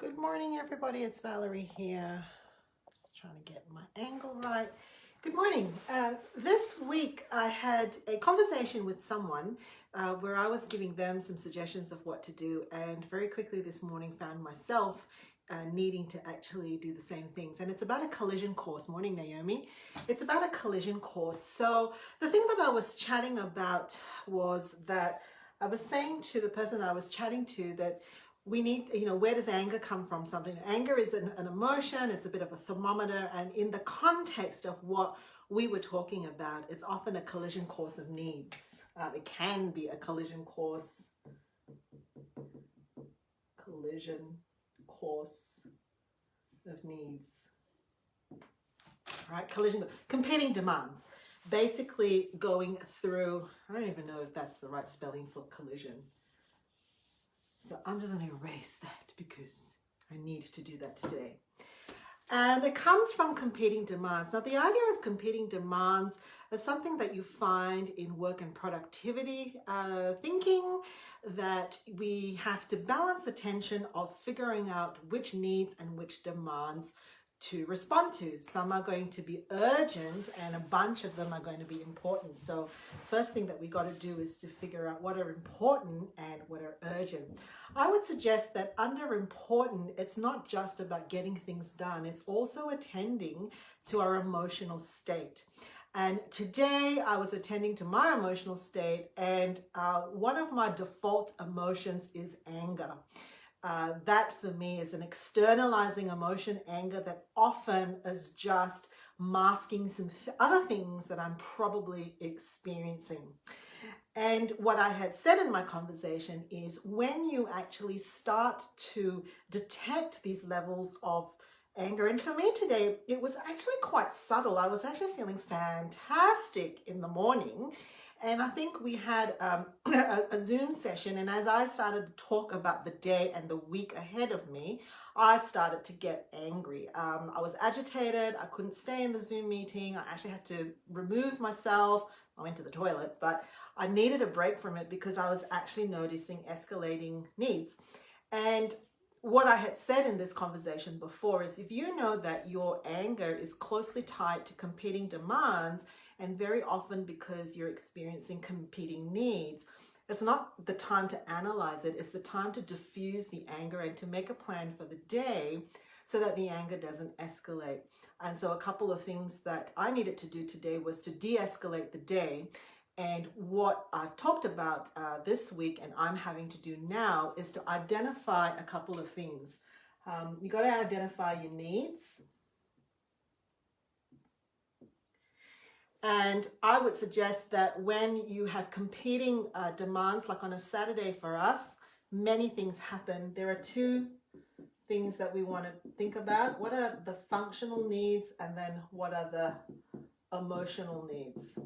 Good morning, everybody. It's Valerie here. Just trying to get my angle right. Good morning. This week I had a conversation with someone where I was giving them some suggestions of what to do, and very quickly this morning found myself needing to actually do the same things. And it's about a collision course. Morning, Naomi. It's about a collision course. So the thing that I was chatting about was that I was saying to the person I was chatting to that we need, where does anger come from? Something. Anger is an emotion, it's a bit of a thermometer, and in the context of what we were talking about, it's often a collision course of needs. It can be a collision course of needs. Right? Competing demands. Basically going through, I don't even know if that's the right spelling for collision. So I'm just going to erase that because I need to do that today. And it comes from competing demands. Now, the idea of competing demands is something that you find in work and productivity thinking, that we have to balance the tension of figuring out which needs and which demands to respond to. Some are going to be urgent and a bunch of them are going to be important. So first thing that we got to do is to figure out what are important and what are urgent. I would suggest that under important, it's not just about getting things done. It's also attending to our emotional state. And today I was attending to my emotional state, and one of my default emotions is anger. That for me is an externalizing emotion, anger, that often is just masking some other things that I'm probably experiencing. And what I had said in my conversation is when you actually start to detect these levels of anger, and for me today, it was actually quite subtle. I was actually feeling fantastic in the morning. And I think we had a Zoom session, and as I started to talk about the day and the week ahead of me, I started to get angry. I was agitated. I couldn't stay in the Zoom meeting. I actually had to remove myself. I went to the toilet, but I needed a break from it because I was actually noticing escalating needs. And what I had said in this conversation before is if you know that your anger is closely tied to competing demands, and very often because you're experiencing competing needs, it's not the time to analyze it, it's the time to diffuse the anger and to make a plan for the day so that the anger doesn't escalate. And so a couple of things that I needed to do today was to de-escalate the day. And what I've talked about this week and I'm having to do now is to identify a couple of things. You got to identify your needs. And I would suggest that when you have competing demands, like on a Saturday for us, many things happen. There are two things that we want to think about. What are the functional needs, and then what are the emotional needs?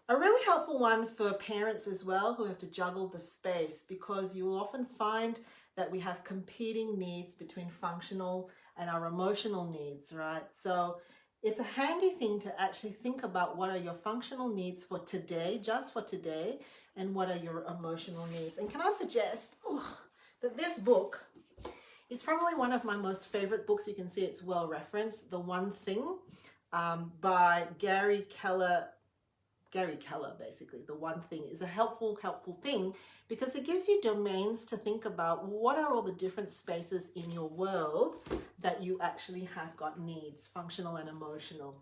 A really helpful one for parents as well who have to juggle the space, because you will often find that we have competing needs between functional and our emotional needs, right? So it's a handy thing to actually think about what are your functional needs for today, just for today, and what are your emotional needs. And can I suggest that this book is probably one of my most favorite books. You can see it's well referenced, The One Thing by Gary Keller, basically. The One Thing is a helpful thing because it gives you domains to think about what are all the different spaces in your world that you actually have got needs, functional and emotional.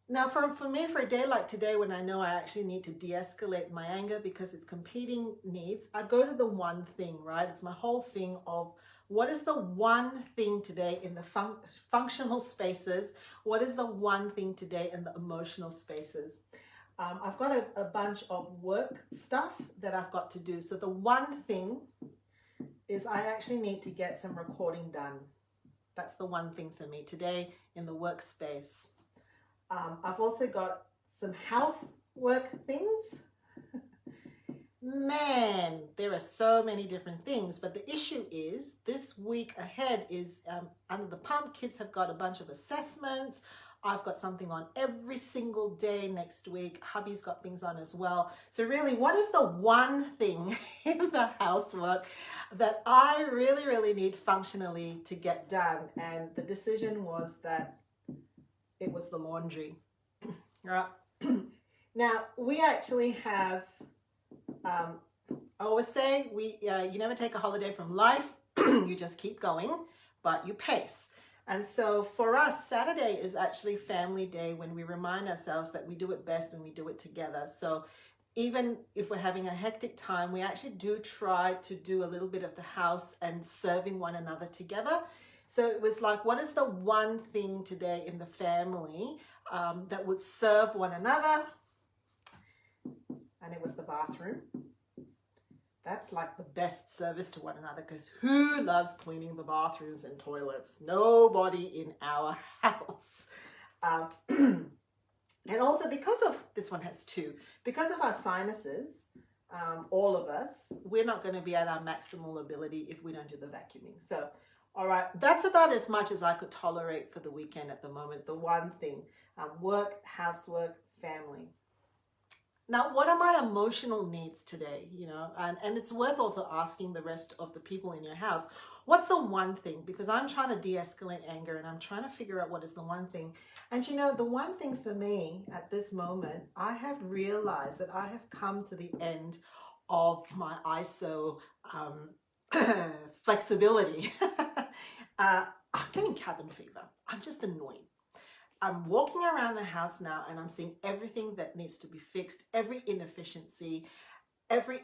Now, for me, for a day like today, when I know I actually need to de-escalate my anger because it's competing needs, I go to the one thing, right? It's my whole thing of what is the one thing today in the functional spaces? What is the one thing today in the emotional spaces? I've got a bunch of work stuff that I've got to do. So the one thing is I actually need to get some recording done. That's the one thing for me today in the workspace. I've also got some housework things. Man, there are so many different things, but the issue is this week ahead is under the pump. Kids have got a bunch of assessments. I've got something on every single day next week. Hubby's got things on as well. So really, what is the one thing in the housework that I really, really need functionally to get done? And the decision was that it was the laundry. Right. Now, we actually have, I always say, you never take a holiday from life. You just keep going, but you pace. And so for us, Saturday is actually family day, when we remind ourselves that we do it best when we do it together. So even if we're having a hectic time, we actually do try to do a little bit of the house and serving one another together. So it was like, what is the one thing today in the family that would serve one another? And it was the bathroom. That's like the best service to one another, because who loves cleaning the bathrooms and toilets? Nobody in our house. And also because of, this one has two, because of our sinuses, all of us, we're not going to be at our maximal ability if we don't do the vacuuming. So, all right, that's about as much as I could tolerate for the weekend at the moment. The one thing, work, housework, family. Now, what are my emotional needs today? You know, and it's worth also asking the rest of the people in your house, what's the one thing? Because I'm trying to de-escalate anger, and I'm trying to figure out what is the one thing. And you know, the one thing for me at this moment, I have realized that I have come to the end of my ISO flexibility. I'm getting cabin fever. I'm just annoyed. I'm walking around the house now and I'm seeing everything that needs to be fixed, every inefficiency, every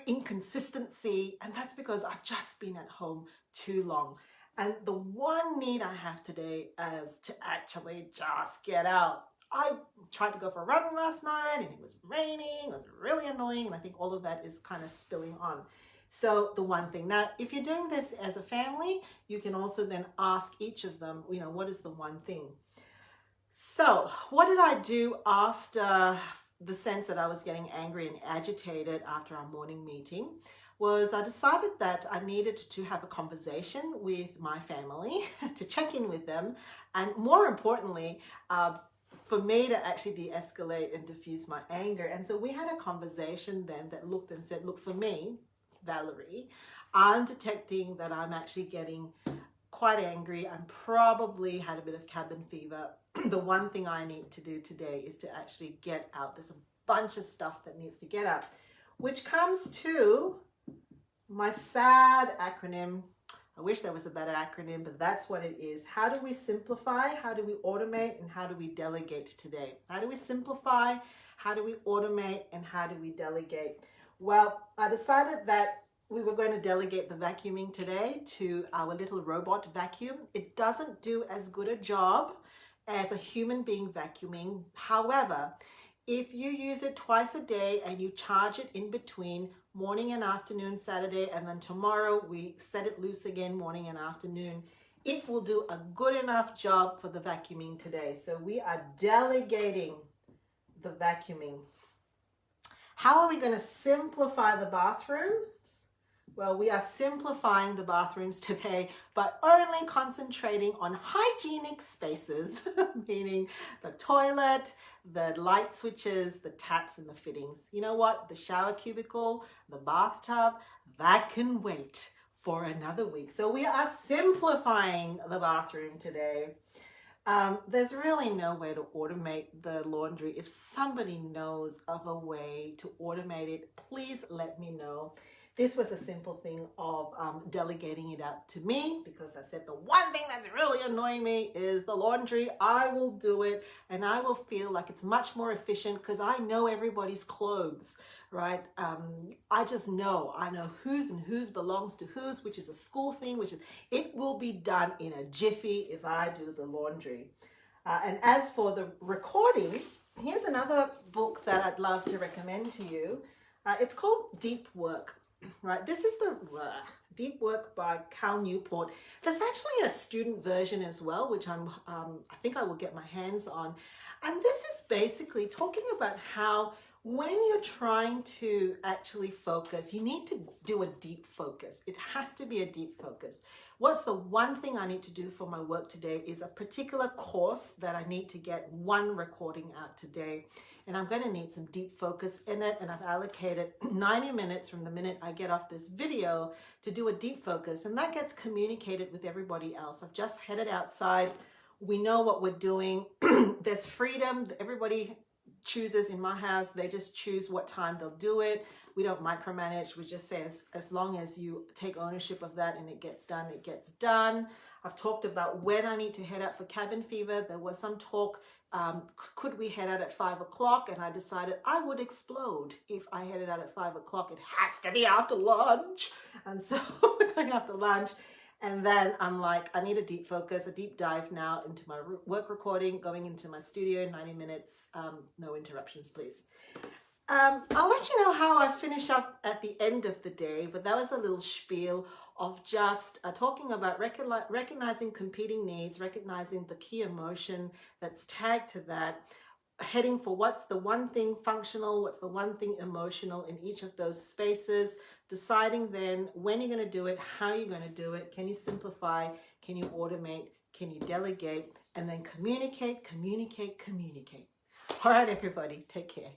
inconsistency. And that's because I've just been at home too long. And the one need I have today is to actually just get out. I tried to go for a run last night and it was raining, it was really annoying. And I think all of that is kind of spilling on. So the one thing. Now, if you're doing this as a family, you can also then ask each of them, you know, what is the one thing? So what did I do after the sense that I was getting angry and agitated after our morning meeting? Was I decided that I needed to have a conversation with my family to check in with them. And more importantly, for me to actually de-escalate and diffuse my anger. And so we had a conversation then that looked and said, look, for me, Valerie, I'm detecting that I'm actually getting quite angry. I'm probably had a bit of cabin fever. The one thing I need to do today is to actually get out. There's a bunch of stuff that needs to get out, which comes to my sad acronym. I wish there was a better acronym, but that's what it is. How do we simplify? How do we automate? And how do we delegate today? How do we simplify? How do we automate? And how do we delegate? Well, I decided that we were going to delegate the vacuuming today to our little robot vacuum. It doesn't do as good a job as a human being vacuuming. However, if you use it twice a day and you charge it in between morning and afternoon Saturday, and then tomorrow we set it loose again morning and afternoon, it will do a good enough job for the vacuuming today. So we are delegating the vacuuming. How are we going to simplify the bathrooms? Well, we are simplifying the bathrooms today, but only concentrating on hygienic spaces, meaning the toilet, the light switches, the taps, and the fittings. You know what? The shower cubicle, the bathtub, that can wait for another week. So we are simplifying the bathroom today. There's really no way to automate the laundry. If somebody knows of a way to automate it, please let me know. This was a simple thing of delegating it out to me, because I said the one thing that's really annoying me is the laundry. I will do it and I will feel like it's much more efficient because I know everybody's clothes, right? I just know. I know whose and whose belongs to whose, which is a school thing, it will be done in a jiffy if I do the laundry. And as for the recording, here's another book that I'd love to recommend to you. It's called Deep Work. Right, this is the Deep Work by Cal Newport. There's actually a student version as well, which I think I will get my hands on. And this is basically talking about how When you're trying to actually focus, you need to do a deep focus. It has to be a deep focus. What's the one thing I need to do for my work today is a particular course that I need to get one recording out today. And I'm going to need some deep focus in it. And I've allocated 90 minutes from the minute I get off this video to do a deep focus. And that gets communicated with everybody else. I've just headed outside. We know what we're doing. There's freedom. Everybody chooses in my house. They just choose what time they'll do it. We don't micromanage. We just say as long as you take ownership of that and it gets done, it gets done. I've talked about when I need to head out for cabin fever. There was some talk, could we head out at 5 o'clock? And I decided I would explode if I headed out at 5 o'clock. It has to be after lunch. And so we're going after lunch. And then I'm like, I need a deep focus, a deep dive now into my work recording, going into my studio, 90 minutes, no interruptions, please. I'll let you know how I finish up at the end of the day, but that was a little spiel of just talking about recognizing competing needs, recognizing the key emotion that's tagged to that, heading for what's the one thing functional, what's the one thing emotional in each of those spaces, deciding then when you're going to do it, how you're going to do it, can you simplify, can you automate, can you delegate, and then communicate. All right, everybody, take care.